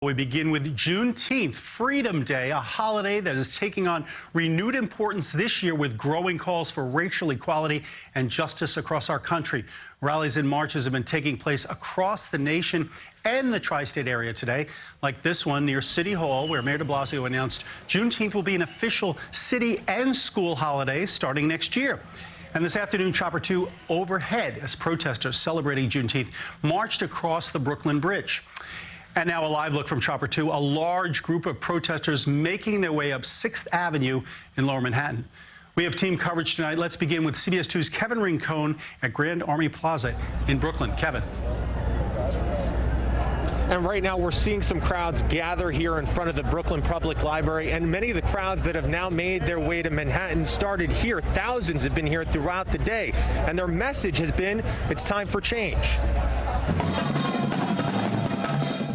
We begin with Juneteenth, Freedom Day, a holiday that is taking on renewed importance this year with growing calls for racial equality and justice across our country. Rallies and marches have been taking place across the nation and the tri-state area today, like this one near City Hall, where Mayor de Blasio announced Juneteenth will be an official city and school holiday starting next year. And this afternoon, Chopper 2 overhead as protesters celebrating Juneteenth marched across the Brooklyn Bridge. And now a live look from Chopper 2, a large group of protesters making their way up 6th Avenue in Lower Manhattan. We have team coverage tonight. Let's begin with CBS 2's Kevin Rincon at Grand Army Plaza in Brooklyn. Kevin. And right now we're seeing some crowds gather here in front of the Brooklyn Public Library, and many of the crowds that have now made their way to Manhattan started here. Thousands have been here throughout the day, and their message has been, it's time for change.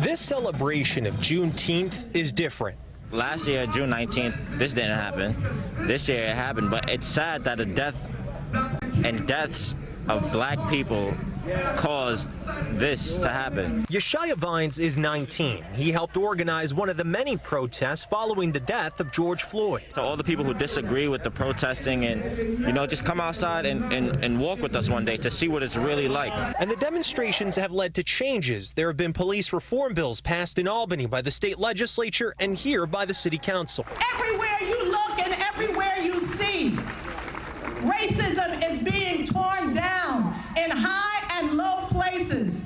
This celebration of Juneteenth is different. Last year, June 19th, this didn't happen. This year it happened, but it's sad that the deaths of black people caused this to happen. Yeshaya Vines is 19. He helped organize one of the many protests following the death of George Floyd. So all the people who disagree with the protesting and, just come outside and walk with us one day to see what it's really like. And the demonstrations have led to changes. There have been police reform bills passed in Albany by the state legislature and here by the city council. Everywhere you look and everywhere you see, racism is being torn down in high and low places.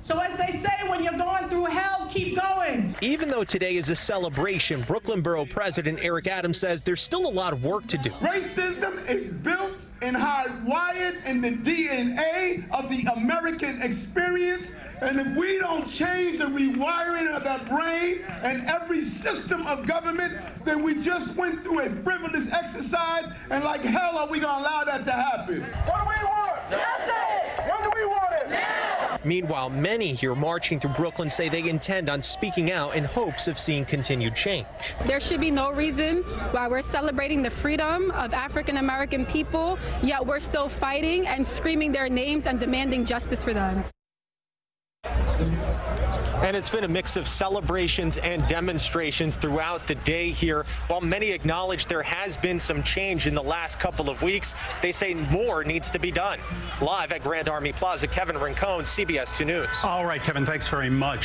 So as they say, when you're going through hell, keep going. Even though today is a celebration, Brooklyn Borough President Eric Adams says there's still a lot of work to do. Racism is built and hardwired in the DNA of the American experience. And if we don't change the rewiring of that brain and every system of government, then we just went through a frivolous exercise. And like hell are we going to allow that to happen? What do we want? Justice! When do we want it? Now! Meanwhile, many here marching through Brooklyn say they intend on speaking out in hopes of seeing continued change. There should be no reason why we're celebrating the freedom of African American people, yet we're still fighting and screaming their names and demanding justice for them. And it's been a mix of celebrations and demonstrations throughout the day here. While many acknowledge there has been some change in the last couple of weeks, they say more needs to be done. Live at Grand Army Plaza, Kevin Rincon, CBS 2 News. All right, Kevin, thanks very much.